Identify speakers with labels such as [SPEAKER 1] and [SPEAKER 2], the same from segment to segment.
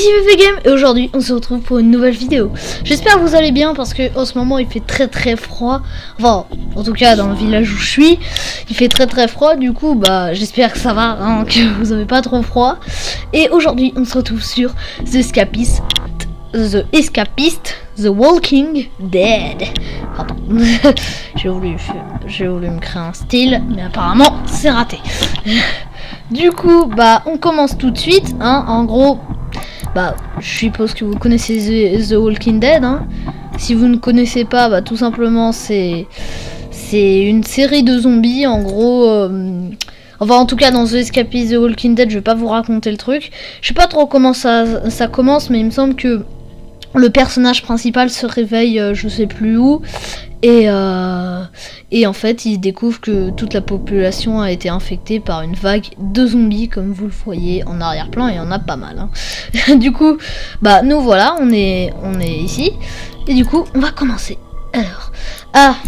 [SPEAKER 1] ici VV Game et aujourd'hui on se retrouve pour une nouvelle vidéo. J'espère que vous allez bien parce que en ce moment il fait très froid. Enfin, en tout cas dans le village où je suis, il fait très froid. Du coup, bah j'espère que ça va, hein, que vous avez pas trop froid. Et aujourd'hui on se retrouve sur The Escapist, The Walking Dead. Pardon. j'ai voulu me créer un style, mais apparemment c'est raté. Du coup, bah on commence tout de suite, hein. En gros, bah je suppose que vous connaissez The Walking Dead, hein. Si vous ne connaissez pas, bah tout simplement c'est une série de zombies, en gros. Enfin, en tout cas, dans The Escapist The Walking Dead, je vais pas vous raconter le truc. Je sais pas trop comment ça commence, mais il me semble que le personnage principal se réveille, je sais plus où, et en fait il découvre que toute la population a été infectée par une vague de zombies, comme vous le voyez en arrière-plan, et il y en a pas mal, hein. Du coup, bah nous voilà, on est ici, et du coup on va commencer. Alors,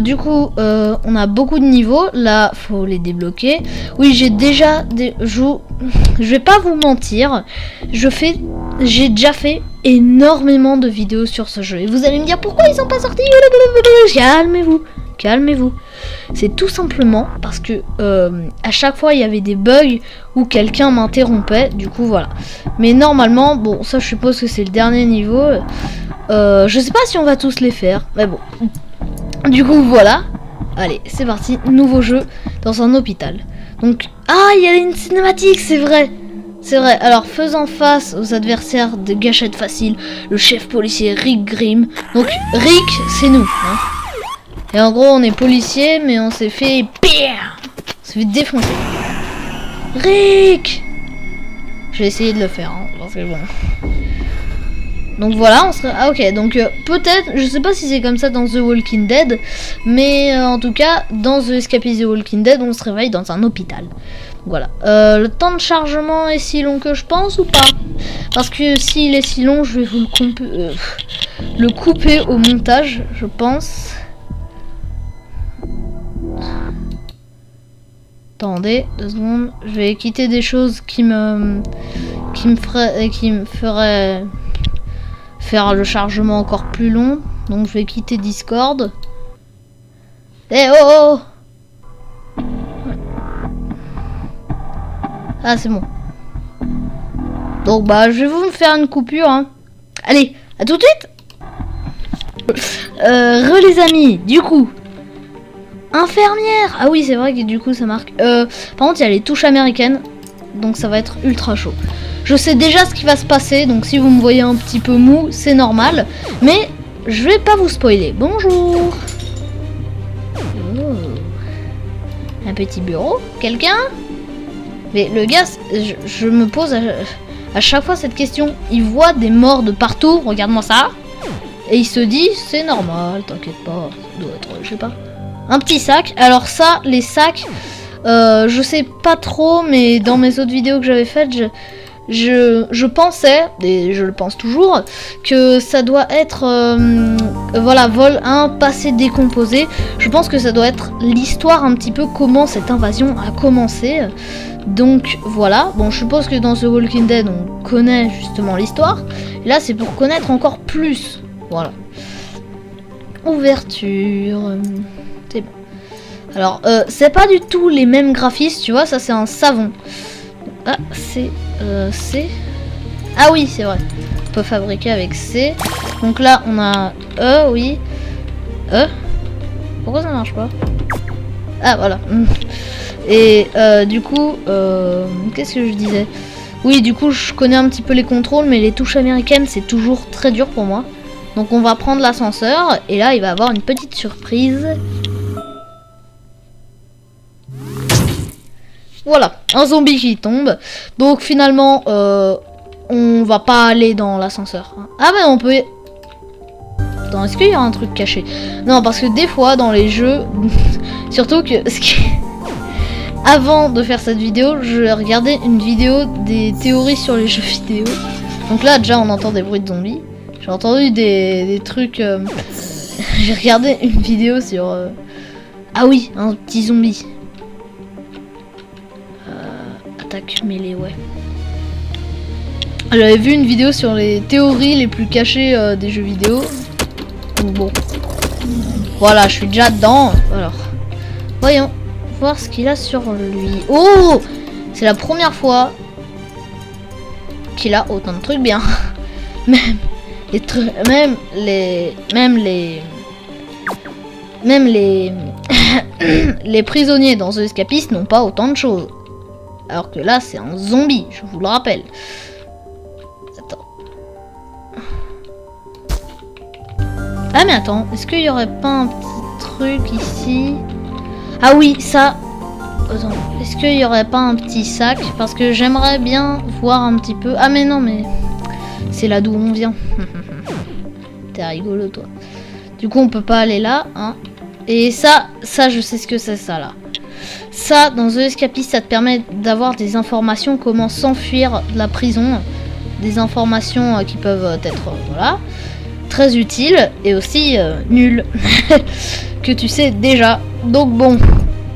[SPEAKER 1] du coup, on a beaucoup de niveaux. Là, faut les débloquer. Oui, j'ai déjà je vais pas vous mentir. J'ai déjà fait énormément de vidéos sur ce jeu. Et vous allez me dire pourquoi ils sont pas sortis. Calmez-vous. C'est tout simplement parce que à chaque fois il y avait des bugs où quelqu'un m'interrompait. Du coup, voilà. Mais normalement, bon, ça je suppose que c'est le dernier niveau. Je sais pas si on va tous les faire, mais bon. Du coup, voilà. Allez, c'est parti. Nouveau jeu dans un hôpital. Donc, il y a une cinématique, c'est vrai. C'est vrai. Alors, faisant face aux adversaires de gâchette facile, le chef policier Rick Grimm. Donc, Rick, c'est nous, hein. Et en gros, on est policier, mais on s'est fait... On s'est fait défoncer. Rick! Je vais essayer de le faire, hein, parce que bon... Donc voilà, on serait... ok, donc peut-être, je sais pas si c'est comme ça dans The Walking Dead, mais en tout cas, dans The Escapist The Walking Dead, on se réveille dans un hôpital. Voilà. Le temps de chargement est si long que je pense ou pas? Parce que s'il est si long, je vais vous le couper au montage, je pense. Attendez 2 secondes, je vais quitter des choses qui me feraient faire le chargement encore plus long. Donc je vais quitter Discord. Oh. Ah, c'est bon. Donc bah je vais vous faire une coupure, hein. Allez, à tout de suite. Les amis, du coup, infirmière. Ah oui, c'est vrai que du coup ça marque. Par contre, il y a les touches américaines, donc ça va être ultra chaud. Je sais déjà ce qui va se passer, donc si vous me voyez un petit peu mou, c'est normal. Mais je vais pas vous spoiler. Bonjour. Un petit bureau. Quelqu'un? Mais le gars, je me pose à chaque fois cette question. Il voit des morts de partout, regarde-moi ça. Et il se dit, c'est normal, t'inquiète pas. Ça doit être, je sais pas, un petit sac. Alors ça, les sacs, je sais pas trop, mais dans mes autres vidéos que j'avais faites, je pensais, et je le pense toujours, que ça doit être voilà, vol 1, passé décomposé. Je pense que ça doit être l'histoire un petit peu, comment cette invasion a commencé. Donc voilà, bon, je suppose que dans The Walking Dead on connaît justement l'histoire, et là c'est pour connaître encore plus. Voilà. Ouverture, c'est bon. Alors c'est pas du tout les mêmes graphismes, tu vois, ça c'est un savon. Ah, c'est C. Ah oui, c'est vrai. On peut fabriquer avec C. Donc là, on a E, oui. E. Pourquoi ça marche pas? Ah, voilà. Et du coup, qu'est-ce que je disais? Oui, du coup, je connais un petit peu les contrôles, mais les touches américaines, c'est toujours très dur pour moi. Donc on va prendre l'ascenseur, et là, il va avoir une petite surprise. Voilà, un zombie qui tombe. Donc finalement, on va pas aller dans l'ascenseur. Ah ben on peut... Attends, est-ce qu'il y a un truc caché? Non, parce que des fois dans les jeux, surtout que... Avant de faire cette vidéo, je regardais une vidéo des théories sur les jeux vidéo. Donc là déjà on entend des bruits de zombies. J'ai entendu des trucs... J'ai regardé une vidéo sur... Ah oui, un petit zombie. Attaque mêlée, ouais. J'avais vu une vidéo sur les théories les plus cachées des jeux vidéo. Donc bon. Voilà, je suis déjà dedans. Alors, voyons voir ce qu'il a sur lui. Oh, c'est la première fois qu'il a autant de trucs bien. Même les les prisonniers dans The Escapist n'ont pas autant de choses. Alors que là, c'est un zombie, je vous le rappelle. Attends. Ah mais attends, est-ce qu'il y aurait pas un petit truc ici? Ah oui, ça. Attends, est-ce qu'il y aurait pas un petit sac? Parce que j'aimerais bien voir un petit peu. Ah mais non, mais c'est là d'où on vient. T'es rigolo toi. Du coup, on peut pas aller là, hein. Et ça, je sais ce que c'est ça là. Ça, dans The Escapist, ça te permet d'avoir des informations comment s'enfuir de la prison, des informations qui peuvent être voilà, très utiles et aussi nulles que tu sais déjà. Donc bon,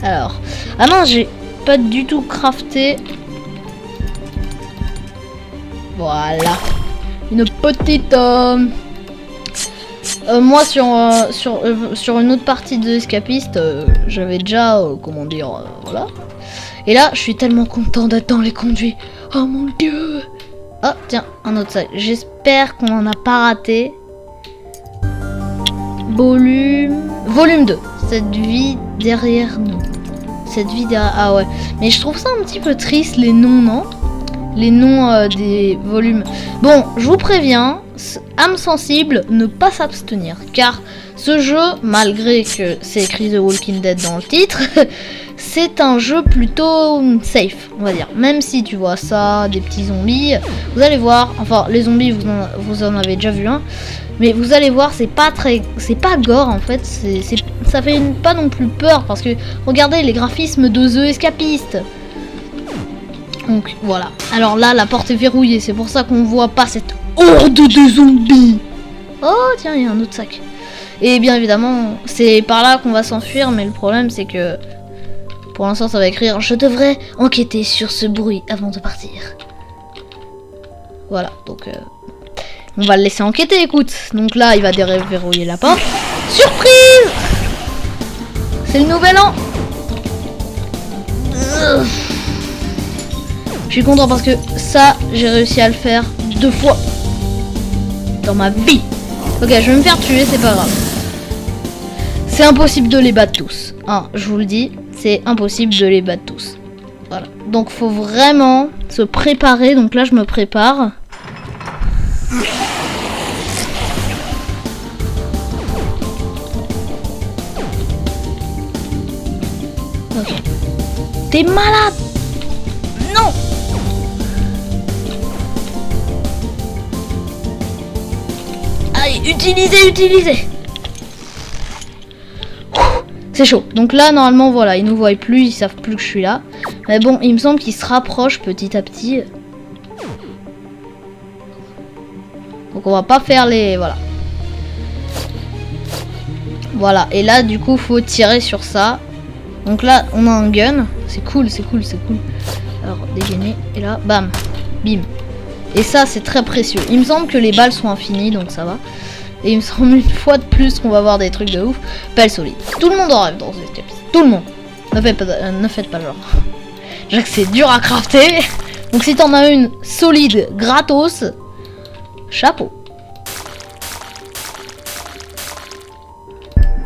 [SPEAKER 1] alors, ah non, j'ai pas du tout crafté. Voilà, une petite. Moi sur une autre partie de Escapist, j'avais déjà comment dire voilà. Et là, je suis tellement content d'être dans les conduits. Oh mon dieu. Oh tiens, un autre sac. J'espère qu'on en a pas raté. Volume 2. Cette vie derrière nous. Cette vie derrière. Ah ouais. Mais je trouve ça un petit peu triste les noms, non? Les noms des volumes. Bon, je vous préviens, âme sensible, ne pas s'abstenir. Car ce jeu, malgré que c'est écrit The Walking Dead dans le titre, c'est un jeu plutôt safe, on va dire. Même si tu vois ça, des petits zombies, vous allez voir, enfin les zombies vous en avez déjà vu un, mais vous allez voir, c'est pas gore en fait, ça fait pas non plus peur parce que regardez les graphismes de The Escapist. Donc voilà. Alors là, la porte est verrouillée. C'est pour ça qu'on voit pas cette horde de zombies. Oh tiens, il y a un autre sac. Et bien évidemment, c'est par là qu'on va s'enfuir. Mais le problème, c'est que pour l'instant, ça va écrire: je devrais enquêter sur ce bruit avant de partir. Voilà. Donc on va le laisser enquêter. Écoute. Donc là, il va déverrouiller la porte. Surprise! C'est le nouvel an. Je suis content parce que ça, j'ai réussi à le faire 2 fois dans ma vie. Ok, je vais me faire tuer, c'est pas grave. C'est impossible de les battre tous. Hein, je vous le dis, c'est impossible de les battre tous. Voilà. Donc, faut vraiment se préparer. Donc là, je me prépare. Ok. T'es malade? Non! Allez, utilisez. C'est chaud. Donc là, normalement, voilà, ils nous voient plus, ils savent plus que je suis là. Mais bon, il me semble qu'ils se rapprochent petit à petit. Donc on va pas faire les... Voilà. Voilà, et là, du coup, faut tirer sur ça. Donc là, on a un gun. C'est cool. Alors, dégainer. Et là, bam. Bim. Et ça, c'est très précieux. Il me semble que les balles sont infinies, donc ça va. Et il me semble une fois de plus qu'on va voir des trucs de ouf. Pelle solide. Tout le monde en rêve dans ce Escapist. Tout le monde. Ne faites pas genre. Je sais que c'est dur à crafter. Donc si t'en as une solide, gratos, chapeau.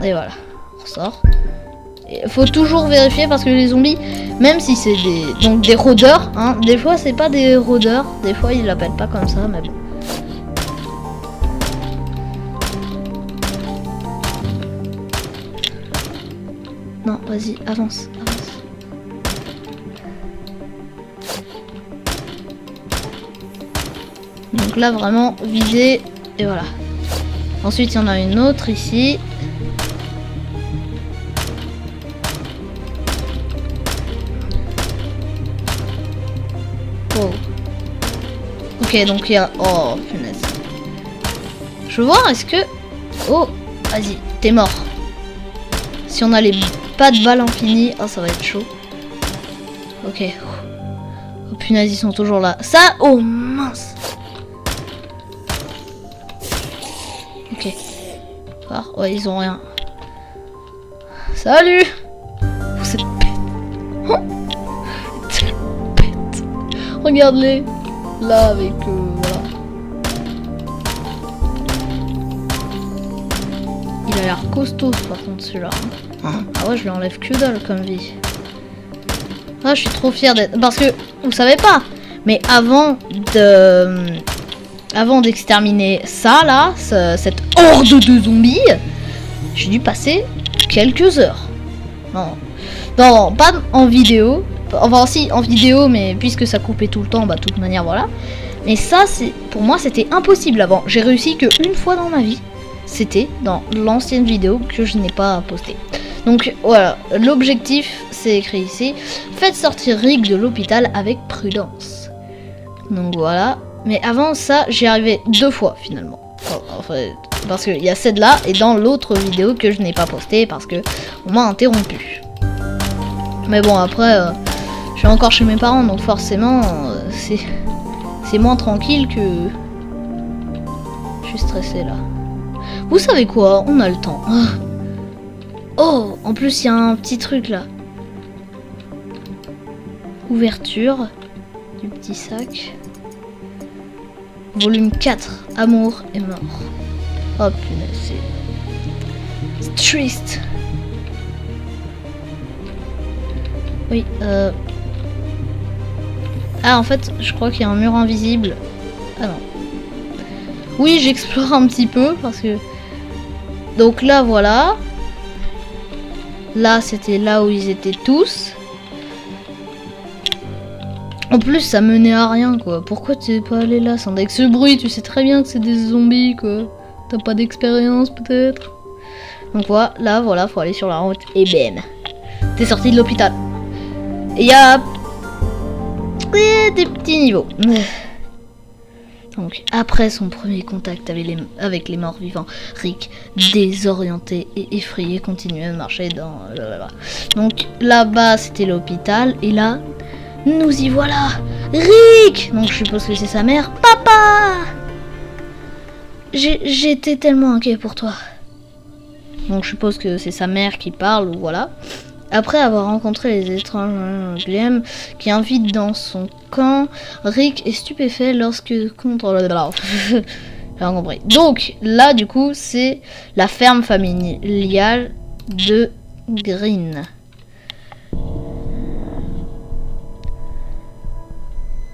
[SPEAKER 1] Et voilà. On ressort. Il faut toujours vérifier parce que les zombies, même si c'est des rôdeurs, hein, des fois c'est pas des rôdeurs, des fois ils l'appellent pas comme ça, mais bon. Non, vas-y, avance. Donc là vraiment viser et voilà. Ensuite il y en a une autre ici. Oh. Ok, donc il y a... Oh, punaise. Je veux voir, est-ce que... Oh, vas-y, t'es mort. Si on a les pas de balles infinies... Oh, ça va être chaud. Ok. Oh, punaise, ils sont toujours là. Ça... Oh, mince. phare. Ouais, ils ont rien. Salut. Vous êtes bête. Oh, tellement bête. Regarde-les. Là, avec... voilà. Il a l'air costaud, par contre, celui-là. Ah ouais, je lui enlève que dalle comme vie. Ah, je suis trop fière d'être... Parce que, vous savez pas, mais avant d'exterminer ça, là, cette horde de zombies, j'ai dû passer quelques heures. Non, pas en vidéo. Enfin, si, en vidéo, mais puisque ça coupait tout le temps, bah, de toute manière, voilà. Mais ça, pour moi, c'était impossible avant. J'ai réussi qu'une fois dans ma vie. C'était dans l'ancienne vidéo que je n'ai pas postée. Donc voilà, l'objectif c'est écrit ici. Faites sortir Rick de l'hôpital avec prudence. Donc voilà. Mais avant ça, j'y arrivais 2 fois finalement. En fait, parce qu'il y a cette là et dans l'autre vidéo que je n'ai pas postée parce que on m'a interrompu. Mais bon après, je suis encore chez mes parents donc forcément c'est moins tranquille que... Je suis stressée là. Vous savez quoi? On a le temps. Oh, en plus il y a un petit truc là. Ouverture du petit sac. Volume 4. Amour et mort. Oh punaise, c'est triste. Oui, Ah en fait, je crois qu'il y a un mur invisible. Ah non. Oui, j'explore un petit peu parce que... Donc là, voilà. Là, c'était là où ils étaient tous. En plus, ça menait à rien, quoi. Pourquoi t'es pas allé là sans avec ce bruit? Tu sais très bien que c'est des zombies, quoi. T'as pas d'expérience, peut-être. Donc voilà, voilà, faut aller sur la route. Et bam. T'es sorti de l'hôpital. Et il y a... des petits niveaux. Donc, après son premier contact avec les morts vivants, Rick, désorienté et effrayé, continuait à marcher dans... Donc, là-bas, c'était l'hôpital. Et là, nous y voilà. Rick! Donc, je suppose que c'est sa mère. Papa! J'étais tellement inquiet pour toi. Donc, je suppose que c'est sa mère qui parle, ou voilà. Après avoir rencontré les étranges GM qui invitent dans son camp, Rick est stupéfait lorsque contre le... J'ai rien compris. Donc là du coup c'est la ferme familiale de Green.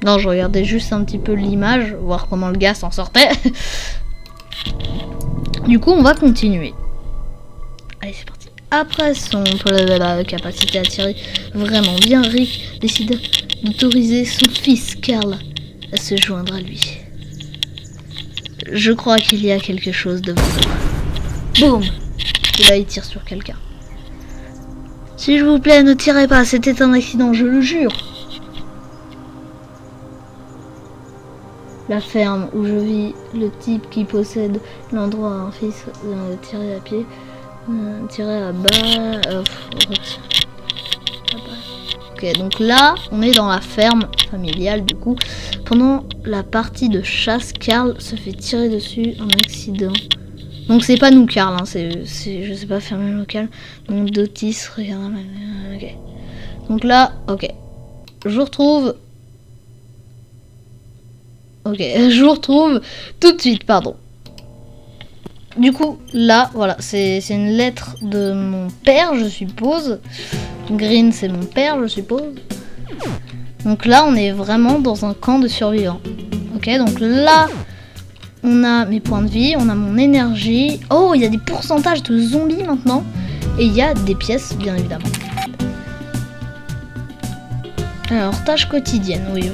[SPEAKER 1] Non, je regardais juste un petit peu l'image, voir comment le gars s'en sortait. Du coup on va continuer. Allez c'est parti. Après son capacité à tirer vraiment bien, Rick décide d'autoriser son fils Carl à se joindre à lui. Je crois qu'il y a quelque chose devant nous. Boum! Et là il tire sur quelqu'un. S'il vous plaît, ne tirez pas, c'était un accident, je le jure. La ferme où je vis, le type qui possède l'endroit à un fils tiré à pied. Tirer à bas. Ok, donc là, on est dans la ferme familiale du coup. Pendant la partie de chasse, Carl se fait tirer dessus en accident. Donc c'est pas nous, Carl, hein, c'est je sais pas, ferme local. Donc Dotis, regarde. Ok. Donc là, ok. Je vous retrouve. Ok, je vous retrouve tout de suite, pardon. Du coup, là, voilà, c'est une lettre de mon père, je suppose. Green, c'est mon père, je suppose. Donc là, on est vraiment dans un camp de survivants. Ok, donc là, on a mes points de vie, on a mon énergie. Oh, il y a des pourcentages de zombies maintenant. Et il y a des pièces, bien évidemment. Alors, tâches quotidiennes, oui.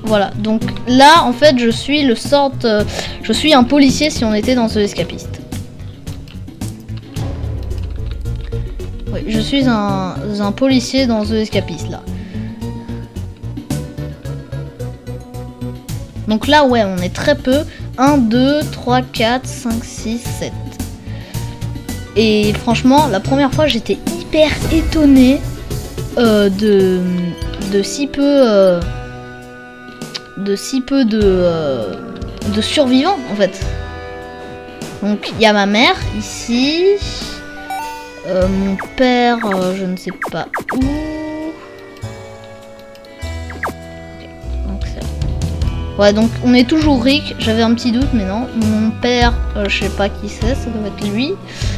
[SPEAKER 1] Voilà, donc là en fait je suis je suis un policier si on était dans The Escapist. Oui, je suis un policier dans The Escapist là. Donc là ouais, on est très peu. 1, 2, 3, 4, 5, 6, 7. Et franchement, la première fois j'étais hyper étonnée de si peu... de survivants en fait. Donc il y a ma mère ici, mon père, je ne sais pas où. Ouais, donc on est toujours Rick, j'avais un petit doute mais non. Mon père, je sais pas qui c'est, ça doit être lui.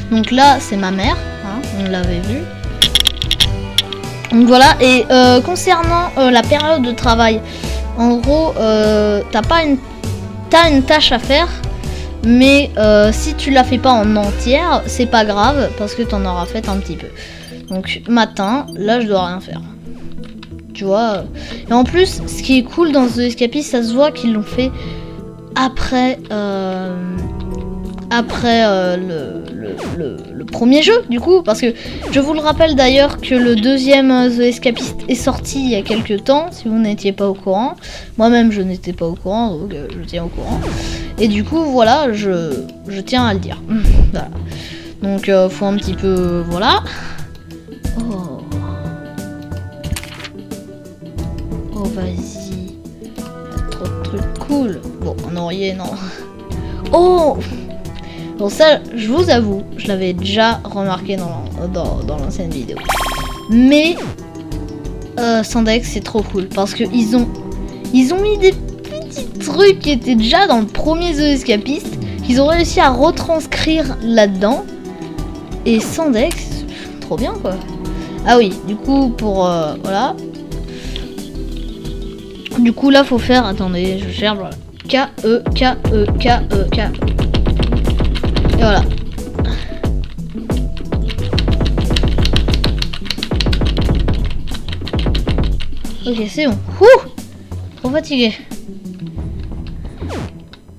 [SPEAKER 1] Donc là c'est ma mère, hein, on l'avait vu. Donc voilà, et concernant la période de travail, en gros, t'as une tâche à faire, mais si tu la fais pas en entière, c'est pas grave, parce que t'en auras fait un petit peu. Donc matin, là je dois rien faire. Tu vois. Et en plus, ce qui est cool dans The Escapist, ça se voit qu'ils l'ont fait après le premier jeu, du coup, parce que je vous le rappelle d'ailleurs que le deuxième The Escapist est sorti il y a quelques temps, si vous n'étiez pas au courant. Moi-même, je n'étais pas au courant, donc je tiens au courant. Et du coup, voilà, je tiens à le dire. Voilà. Donc, faut un petit peu... Voilà. Oh. Oh, vas-y. Trop de trucs cool. Bon, un oreiller, non. Oh! Bon, ça, je vous avoue, je l'avais déjà remarqué dans l'ancienne vidéo. Mais Sandex, c'est trop cool parce que ils ont mis des petits trucs qui étaient déjà dans le premier The Escapist, qu'ils ont réussi à retranscrire là-dedans. Et Sandex, trop bien quoi. Ah oui, du coup pour voilà. Du coup là faut faire, attendez, je cherche, voilà. K-E-K-E-K-E-K. Et voilà. Ok, c'est bon. Ouh, trop fatigué.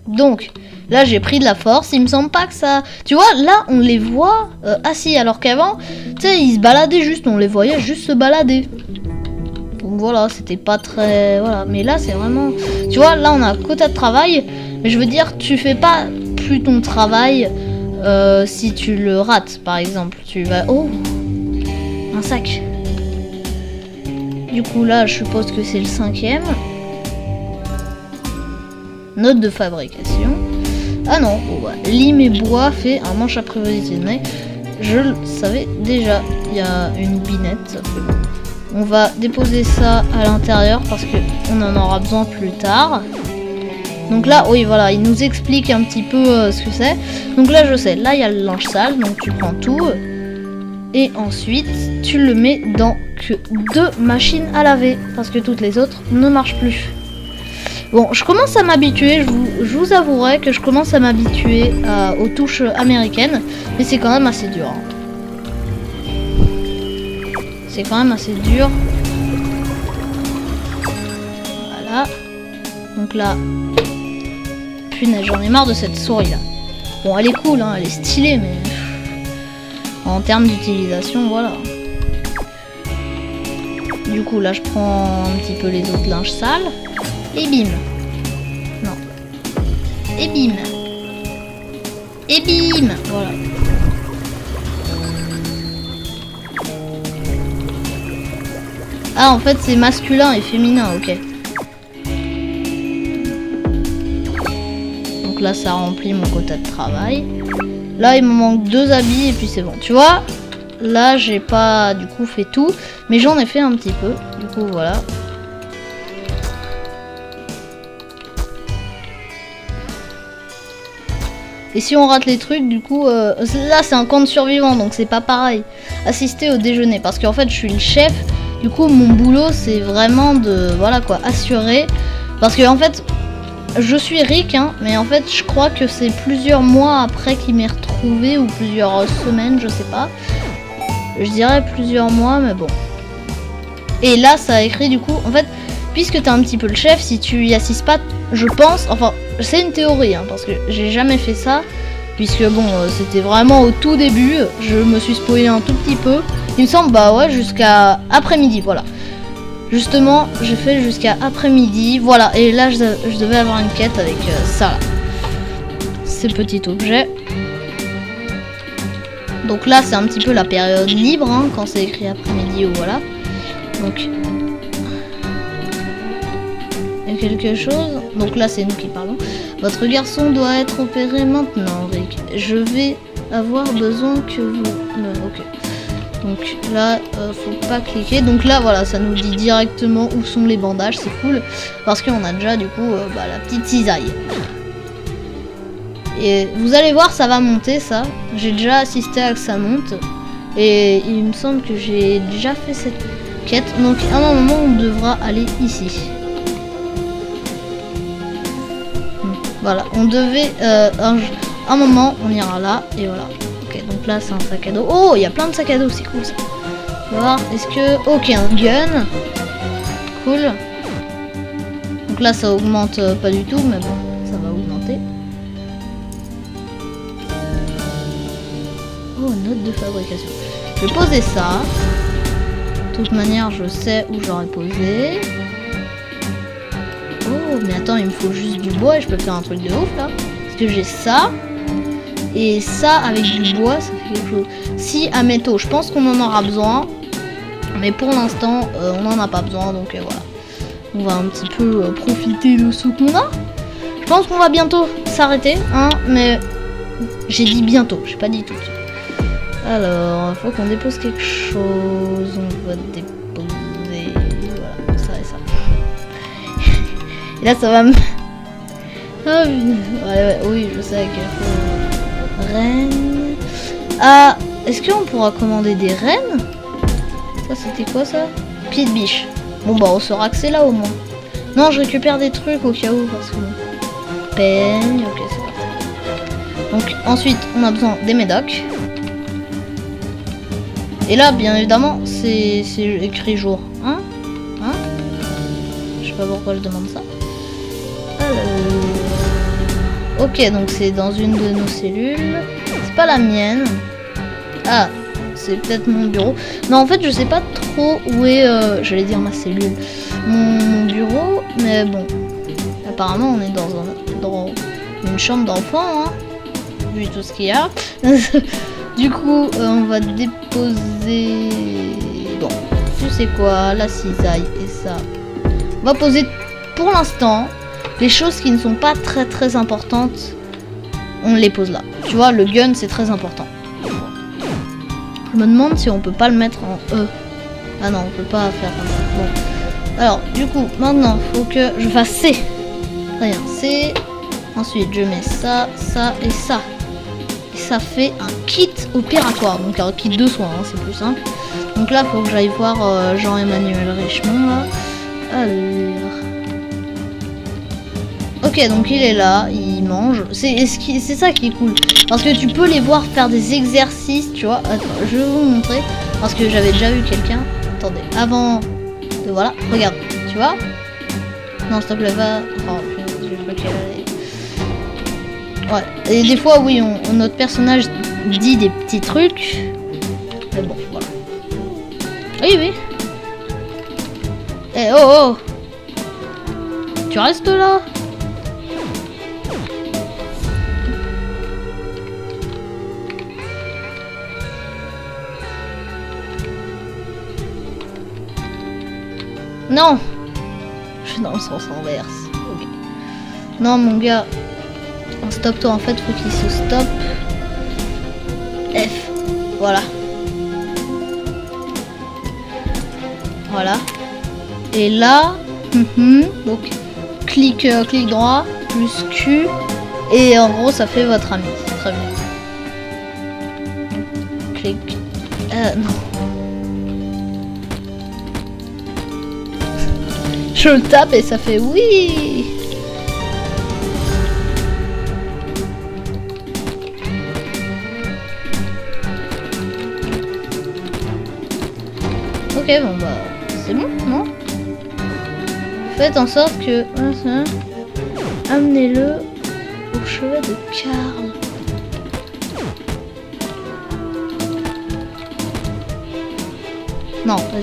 [SPEAKER 1] Donc, là j'ai pris de la force. Il me semble pas que ça... Tu vois, là on les voit assis. Alors qu'avant, tu sais, ils se baladaient juste. On les voyait juste se balader. Donc voilà, c'était pas très... Voilà, mais là c'est vraiment... Tu vois, là on a un quota de travail. Mais je veux dire, tu fais pas plus ton travail... si tu le rates par exemple, tu vas... Oh, un sac. Du coup là je suppose que c'est le 5e. Note de fabrication. Ah non, oh, bah, lime et bois fait un manche à prépositionner. Je le savais déjà. Il y a une binette. On va déposer ça à l'intérieur parce que on en aura besoin plus tard. Donc là, oui, voilà, il nous explique un petit peu ce que c'est. Donc là, je sais, là, il y a le linge sale, donc tu prends tout. Et ensuite, tu le mets dans que 2 machines à laver, parce que toutes les autres ne marchent plus. Bon, je commence à m'habituer, je vous avouerai que je commence à m'habituer aux touches américaines, mais c'est quand même assez dur. Hein. C'est quand même assez dur. Voilà. Donc là... Punaise, j'en ai marre de cette souris là. Bon, elle est cool, hein, elle est stylée, mais en termes d'utilisation, voilà. Du coup, là, je prends un petit peu les autres linges sales. Et bim. Non. Et bim. Et bim. Voilà. Ah, en fait, c'est masculin et féminin, ok. Là ça remplit mon quota de travail. Là il me manque 2 habits et puis c'est bon. Tu vois, là j'ai pas du coup fait tout, mais j'en ai fait un petit peu. Du coup voilà. Et si on rate les trucs, du coup, là c'est un camp de survivants, donc c'est pas pareil. Assister au déjeuner, parce qu'en fait je suis le chef. Du coup mon boulot c'est vraiment de, voilà quoi, assurer. Parce que en fait... Je suis Rick, hein, mais en fait, je crois que c'est plusieurs mois après qu'il m'ait retrouvé, ou plusieurs semaines, je sais pas. Je dirais plusieurs mois, mais bon. Et là, ça a écrit du coup, en fait, puisque t'es un petit peu le chef, si tu y assistes pas, je pense, enfin, c'est une théorie, hein, parce que j'ai jamais fait ça, puisque bon, c'était vraiment au tout début, je me suis spoilé un tout petit peu. Il me semble, bah ouais, jusqu'à après-midi, voilà. Justement, j'ai fait jusqu'à après-midi. Voilà, et là, je devais avoir une quête avec ça, là. Ces petits objets. Donc là, c'est un petit peu la période libre, hein, quand c'est écrit après-midi ou voilà. Donc, quelque chose. Donc là, c'est nous qui parlons. Votre garçon doit être opéré maintenant, Rick. Je vais avoir besoin que vous... ok. Donc là, faut pas cliquer. Donc là, voilà, ça nous dit directement où sont les bandages. C'est cool. Parce qu'on a déjà, du coup, la petite cisaille. Et vous allez voir, ça va monter, ça. J'ai déjà assisté à que ça monte. Et il me semble que j'ai déjà fait cette quête. Donc à un moment, on devra aller ici. Voilà, on devait... un moment, on ira là. Et voilà. Ok, donc là, c'est un sac à dos. Oh, il y a plein de sacs à dos, c'est cool ça. On va voir, est-ce que... Ok, un gun. Cool. Donc là, ça augmente pas du tout, mais bon, ça va augmenter. Oh, note de fabrication. Je vais poser ça. De toute manière, je sais où j'aurais posé. Oh, mais attends, il me faut juste du bois et je peux faire un truc de ouf là. Parce que j'ai ça. Et ça, avec du bois, ça fait quelque chose. Si, à métaux, je pense qu'on en aura besoin. Mais pour l'instant, on n'en a pas besoin. Donc voilà. On va un petit peu profiter de ce qu'on a. Je pense qu'on va bientôt s'arrêter. Hein, mais j'ai dit bientôt. J'ai pas dit tout de suite. Alors, il faut qu'on dépose quelque chose. On va déposer... Voilà, ça et ça. Et là, ça va me... Ah, oui, je sais à quel point... Reine... Ah, est-ce qu'on pourra commander des rennes? Ça, c'était quoi, ça? Pied de biche. Bon, bah, on saura que c'est là, au moins. Non, je récupère des trucs au cas où, parce que... Peigne, ok, c'est parti. Donc, ensuite, on a besoin des médocs. Et là, bien évidemment, c'est écrit jour. Hein? Je sais pas pourquoi je demande ça. Ok, donc c'est dans une de nos cellules. C'est pas la mienne. Ah, c'est peut-être mon bureau. Non, en fait, je sais pas trop où est... j'allais dire ma cellule. Mon bureau, mais bon. Apparemment, on est dans une chambre d'enfant, hein. Vu tout ce qu'il y a. Du coup, on va déposer... Bon, tu sais quoi, la cisaille et ça. On va poser, pour l'instant, les choses qui ne sont pas très très importantes. On les pose là. Tu vois, le gun, c'est très important. Je me demande si on peut pas le mettre en E. Ah non, on peut pas faire comme ça. Bon. Alors, du coup, maintenant, faut que je fasse C. Rien, C. Ensuite, je mets ça, ça et ça. Ça fait un kit opératoire, donc un kit de soins, hein, c'est plus simple. Donc là, faut que j'aille voir Jean-Emmanuel Richemont là. Alors, ok, donc il est là, il mange. C'est ça qui est cool, parce que tu peux les voir faire des exercices, tu vois. Attends, je vais vous montrer, parce que j'avais déjà vu quelqu'un. Attendez, avant de voilà, regarde, tu vois. Non, s'il te plaît, va. Oh, je veux qu'elle aille. Ouais, et des fois, oui, notre personnage dit des petits trucs. Mais bon, voilà. Oui, oui. Eh, oh, oh. Tu restes là? Non. Je suis dans le sens inverse. Okay. Non, mon gars. Stop-toi, en fait, faut qu'il se stoppe. F. Voilà. Voilà. Et là, donc, clic droit, plus Q. Et en gros, ça fait votre ami. Très bien. Clic. Non. Je le tape et ça fait oui. Ok, bon bah, c'est bon, non? Faites en sorte que... Amenez-le au chevet de Karl. Non, vas-y.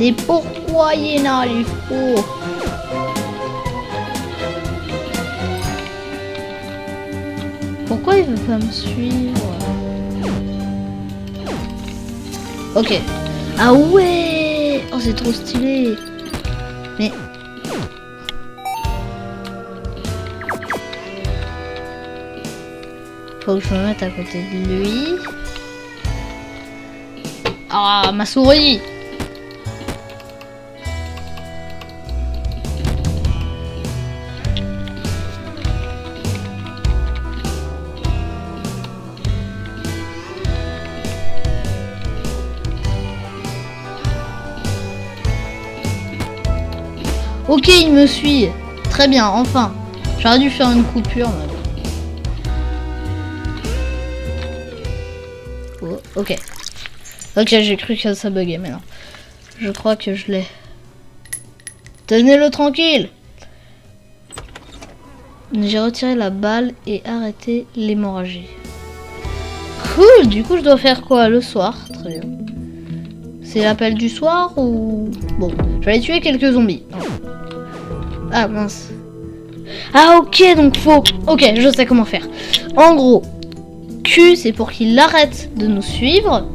[SPEAKER 1] Mais pourquoi Yéna, il faut... Pourquoi il veut pas me suivre? Ok. Ah ouais. Oh, c'est trop stylé. Mais... Faut que je me mette à côté de lui. Ah, ma souris. Ok, il me suit. Très bien, enfin. J'aurais dû faire une coupure. Mais... Oh, ok. Ok, j'ai cru que ça buguait, mais non. Je crois que je l'ai. Tenez-le tranquille. J'ai retiré la balle et arrêté l'hémorragie. Cool, du coup je dois faire quoi le soir? Très bien. C'est l'appel du soir ou... Bon, je vais aller tuer quelques zombies. Ah mince. Ah ok, donc faut... Ok, je sais comment faire. En gros, Q c'est pour qu'il arrête de nous suivre.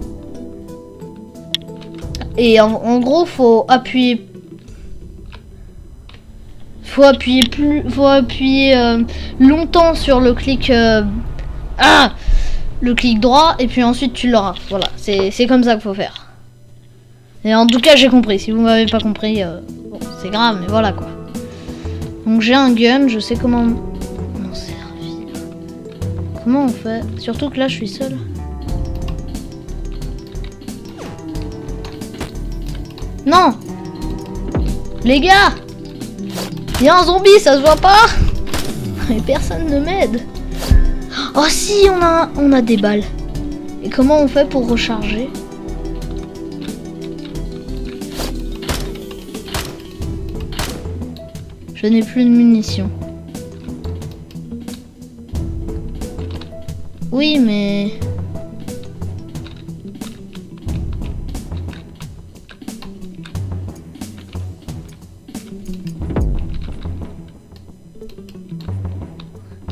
[SPEAKER 1] Et en gros, faut appuyer... Faut appuyer longtemps sur le clic... le clic droit et puis ensuite tu l'auras. Voilà, c'est comme ça qu'il faut faire. Et en tout cas, j'ai compris. Si vous m'avez pas compris, bon, c'est grave, mais voilà quoi. Donc j'ai un gun, je sais comment m'en servir. Comment on fait? Surtout que là, je suis seule. Non! Les gars! Il y a un zombie, ça se voit pas! Mais personne ne m'aide. Oh si, on a des balles. Et comment on fait pour recharger? Je n'ai plus de munitions. Oui, mais...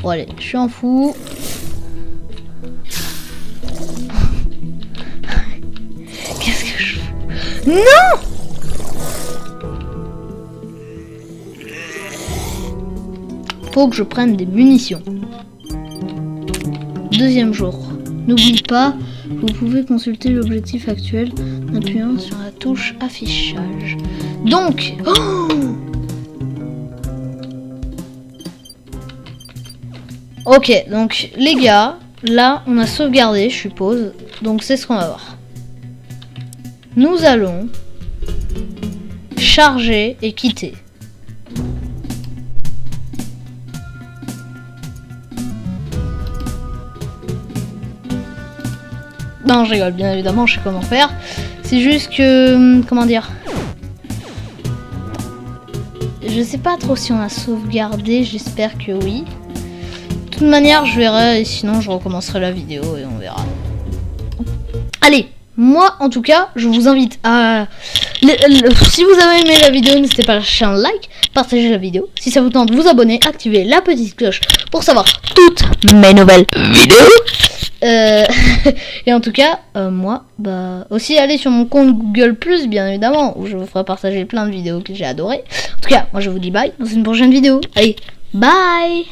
[SPEAKER 1] Bon allez, je suis en fou. Qu'est-ce que je fous? Non! Faut que je prenne des munitions. Deuxième jour. N'oublie pas, vous pouvez consulter l'objectif actuel en appuyant sur la touche affichage. Donc... Oh! Ok, donc les gars, là on a sauvegardé, je suppose. Donc c'est ce qu'on va voir. Nous allons charger et quitter. Non, je rigole, bien évidemment, je sais comment faire. C'est juste que... Comment dire? Je sais pas trop si on a sauvegardé, j'espère que oui. De toute manière, je verrai, et sinon je recommencerai la vidéo et on verra. Allez, moi en tout cas, je vous invite à... Si vous avez aimé la vidéo, n'hésitez pas à lâcher un like, partager la vidéo. Si ça vous tente, vous abonner, activer la petite cloche pour savoir toutes mes nouvelles vidéos. Et en tout cas, moi, bah aussi allez sur mon compte Google+, bien évidemment, où je vous ferai partager plein de vidéos que j'ai adorées. En tout cas, moi je vous dis bye dans une prochaine vidéo. Allez, bye!